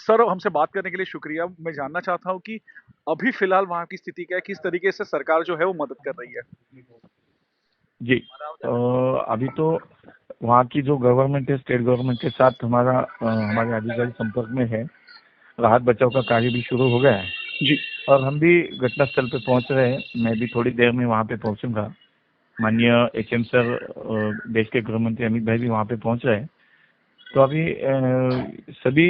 Sir, हमसे बात करने के लिए शुक्रिया। मैं जानना चाहता हूँ कि अभी फ़िलहाल वहाँ की स्थिति क्या है? किस तरीके से सरकार जो है वो मदद कर रही है? जी। अभी तो वहाँ की जो गवर्नमेंट है, स्टेट गवर्नमेंट के साथ हमारे अधिकारी संपर्क में है। राहत बचाव का कार्य भी शुरू हो गया है जी। और हम भी घटनास्थल पे पहुंच रहे हैं। मैं भी थोड़ी देर में वहाँ पे पहुंचूंगा। माननीय एचएम सर, देश के गृह मंत्री अमित भाई भी वहाँ पे पहुंच रहे हैं। तो अभी सभी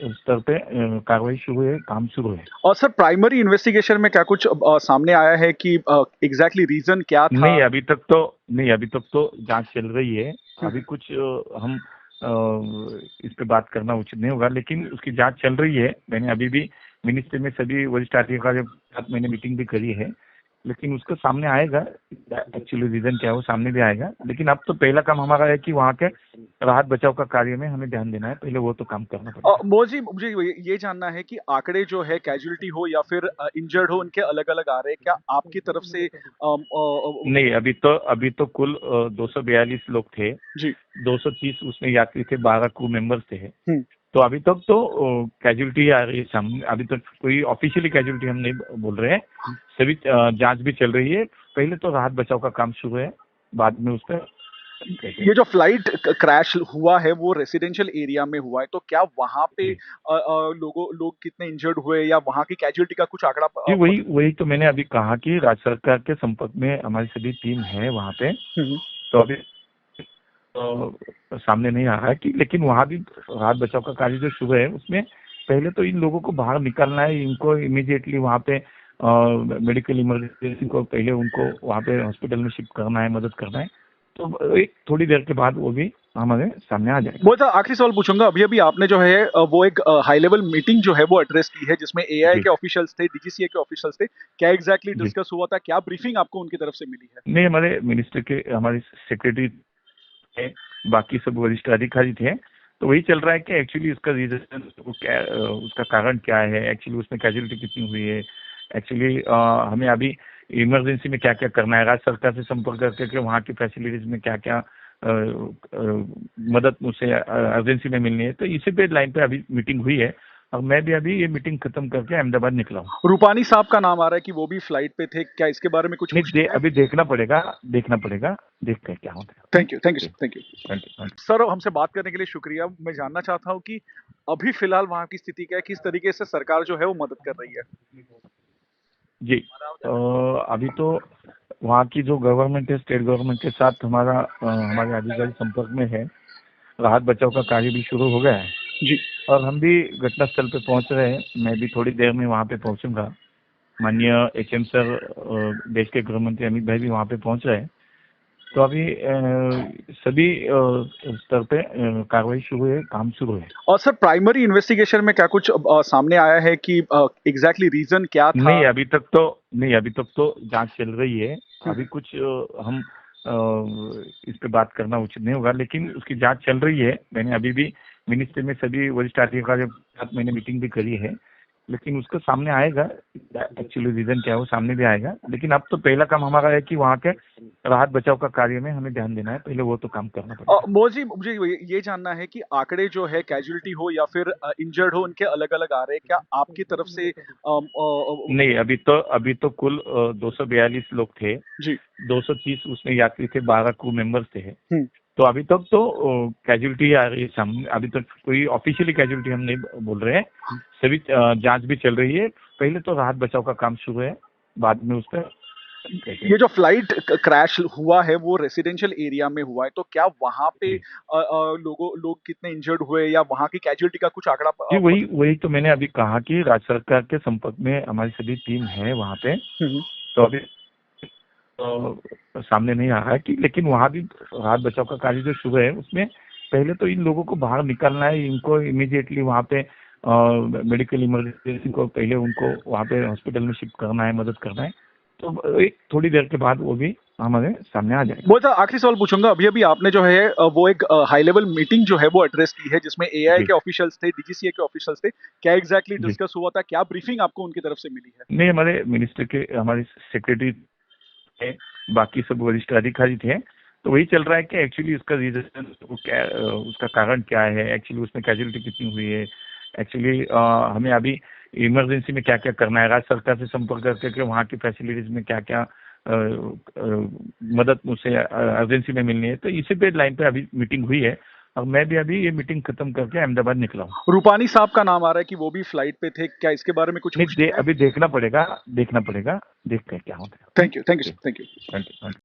स्तर पे कार्रवाई शुरू है, काम शुरू है। और सर, प्राइमरी इन्वेस्टिगेशन में क्या कुछ सामने आया है कि एग्ज़ैक्टली रीज़न क्या था? नहीं, अभी तक तो जांच चल रही है। हुँ, अभी कुछ हम इस पे बात करना उचित नहीं होगा, लेकिन उसकी जांच चल रही है। मैंने अभी भी मिनिस्ट्री में सभी वरिष्ठ अधिकारियों के साथ मैंने मीटिंग भी करी है, लेकिन उसका सामने आएगा। एक्चुअली रीजन क्या है वो सामने भी आएगा, लेकिन अब तो पहला काम हमारा है कि वहाँ के राहत बचाव का कार्य में हमें ध्यान देना है। पहले वो तो काम करना पड़ेगा। मोजी मुझे ये जानना है कि आंकड़े जो है कैजुअल्टी हो या फिर इंजर्ड हो, उनके अलग-अलग आ रहे हैं। क्या आपकी तरफ से नहीं, अभी तो कुल 242 लोग थे। जी। 230 उसमें यात्री थे, 12 क्रू मेंबर्स थे। हुँ। तो अभी तक तो कैजुअलिटी आ रही है सामने। अभी तक कोई ऑफिशियली कैजुअलिटी हम नहीं बोल रहे हैं। सभी जांच भी चल रही है। पहले तो राहत बचाव का काम शुरू है, बाद में उस पर ये जो फ्लाइट क्रैश हुआ है वो रेसिडेंशियल एरिया में हुआ है, तो क्या वहाँ पे जी। लोग कितने इंजर्ड हुए या वहाँ की कैजुअलिटी का कुछ आंकड़ा जी, वही वही तो मैंने अभी कहा कि राज्य सरकार के संपर्क में हमारी सभी टीम है वहाँ पे। हुँ, तो अभी सामने नहीं आ रहा है कि, लेकिन वहाँ भी राहत बचाव का कार्य जो शुरू है उसमें पहले तो इन लोगों को बाहर निकालना है। इनको इमीडिएटली वहाँ पे मेडिकल इमरजेंसी को पहले उनको वहाँ पे हॉस्पिटल में शिफ्ट करना है, मदद करना है। तो एक थोड़ी देर के बाद वो भी हमारे सामने आ जाएगा। वो तो आखिरी सवाल पूछूँगा। अभी-अभी आपने जो है वो एक हाई लेवल मीटिंग जो है वो एड्रेस की है जिसमें एआई जी। के ऑफिशियल्स थे, डीजीसीए के ऑफिशियल्स थे। क्या एग्ज़ैक्टली जी। डिस्कस हुआ था? क्या ब्रीफिंग आपको उनकी तरफ से मिली है? नहीं, हमारे मिनिस्टर के हमारे सेक्रेटरी थे, बाकी सब वरिष्ठ अधिकारी थे। तो वही चल रहा है कि एक्चुअली उसका रीजन क्या, उसका कारण क्या है, एक्चुअली उसमें कैजुअलिटी कितनी हुई है। एक्चुअली हमें अभी इमरजेंसी में क्या क्या करना है, राज्य सरकार से संपर्क करके कि वहाँ की फैसिलिटीज में क्या क्या मदद मुझसे अर्जेंसी में मिलनी है। तो इसी पे लाइन पे अभी मीटिंग हुई है और मैं भी अभी ये मीटिंग खत्म करके अहमदाबाद निकला हूँ। रूपानी साहब का नाम आ रहा है कि वो भी फ्लाइट पे थे। क्या इसके बारे में कुछ नहीं, पुष्टि है? अभी देखना पड़ेगा, देखते हैं क्या होता है। Thank you ji. Sir, thank you. Thank you. Sir, हमसे बात करने के लिए शुक्रिया। मैं जानना चाहता हूँ कि अभी फ़िलहाल वहाँ की स्थिति क्या है? किस तरीके से सरकार जो है वो मदद कर रही है? जी। अभी तो वहाँ की जो गवर्नमेंट है, स्टेट गवर्नमेंट के साथ हमारे अधिकारी संपर्क में है। राहत बचाव का कार्य भी शुरू हो गया है जी। और हम भी घटनास्थल पे पहुंच रहे हैं। मैं भी थोड़ी देर में वहाँ पे पहुंचूंगा। माननीय एचएम सर, देश के गृह मंत्री अमित भाई भी वहाँ पे पहुंच रहे हैं। तो अभी सभी स्तर पे कार्रवाई शुरू है, काम शुरू है। और सर, प्राइमरी इन्वेस्टिगेशन में क्या कुछ सामने आया है कि एग्ज़ैक्टली रीज़न क्या था? नहीं, अभी तक तो जांच चल रही है। हुँ, अभी कुछ हम इस पे बात करना उचित नहीं होगा, लेकिन उसकी जांच चल रही है। मैंने अभी भी मिनिस्ट्री में सभी वरिष्ठ अधिकारियों के साथ मैंने मीटिंग भी करी है, लेकिन उसका सामने आएगा। एक्चुअली रीजन क्या है वो सामने भी आएगा, लेकिन अब तो पहला काम हमारा है कि वहाँ के राहत बचाव का कार्य में हमें ध्यान देना है। पहले वो तो काम करना पड़ेगा। मोजी मुझे ये जानना है कि आंकड़े जो है कैजुअल्टी हो या फिर इंजर्ड हो, उनके अलग-अलग आ रहे हैं। क्या आपकी तरफ से नहीं, अभी तो कुल 242 लोग थे। जी। 230 उसमें यात्री थे, 12 क्रू मेंबर्स थे। हुँ। तो अभी तक तो कैजुअलिटी आ रही है सामने। अभी तक कोई ऑफिशियली कैजुअलिटी हम नहीं बोल रहे हैं। सभी जांच भी चल रही है। पहले तो राहत बचाव का काम शुरू है, बाद में उस पर ये जो फ्लाइट क्रैश हुआ है वो रेसिडेंशियल एरिया में हुआ है, तो क्या वहाँ पे जी। लोग कितने इंजर्ड हुए या वहाँ की कैजुअलिटी का कुछ आंकड़ा जी, वही वही तो मैंने अभी कहा कि राज्य सरकार के संपर्क में हमारी सभी टीम है वहाँ पे। हुँ, हुँ। तो अभी सामने नहीं आ रहा है कि, लेकिन वहाँ भी राहत बचाव का कार्य जो शुरू है उसमें पहले तो इन लोगों को बाहर निकालना है। इनको इमीडिएटली वहाँ पे मेडिकल इमरजेंसी को पहले उनको वहाँ पे हॉस्पिटल में शिफ्ट करना है, मदद करना है। तो एक थोड़ी देर के बाद वो भी हमारे सामने आ जाएगा। वो तो आखिरी सवाल पूछूँगा। अभी-अभी आपने जो है वो एक हाई लेवल मीटिंग जो है वो एड्रेस की है जिसमें एआई जी। के ऑफिशियल्स थे, डीजीसीए के ऑफिशियल्स थे। क्या एग्ज़ैक्टली जी। डिस्कस हुआ था? क्या ब्रीफिंग आपको उनकी तरफ से मिली है? नहीं, हमारे सेक्रेटरी थे, बाकी सब वरिष्ठ अधिकारी थे। तो वही चल रहा है कि एक्चुअली उसका रीजन क्या, उसका कारण क्या है, एक्चुअली उसमें कैजुअलिटी कितनी हुई है। एक्चुअली हमें अभी इमरजेंसी में क्या क्या करना है, राज्य सरकार से संपर्क करके वहाँ की फैसिलिटीज में क्या क्या मदद मुझसे अर्जेंसी में मिलनी है, तो इसी पे लाइन पे अभी मीटिंग हुई है और मैं भी अभी ये मीटिंग खत्म करके अहमदाबाद निकला हूँ। रूपानी साहब का नाम आ रहा है कि वो भी फ्लाइट पे थे, क्या इसके बारे में कुछ नहीं पुष्टि है? अभी देखना पड़ेगा, देखते हैं क्या होता है। Thank you, thank you, thank you. Thank you.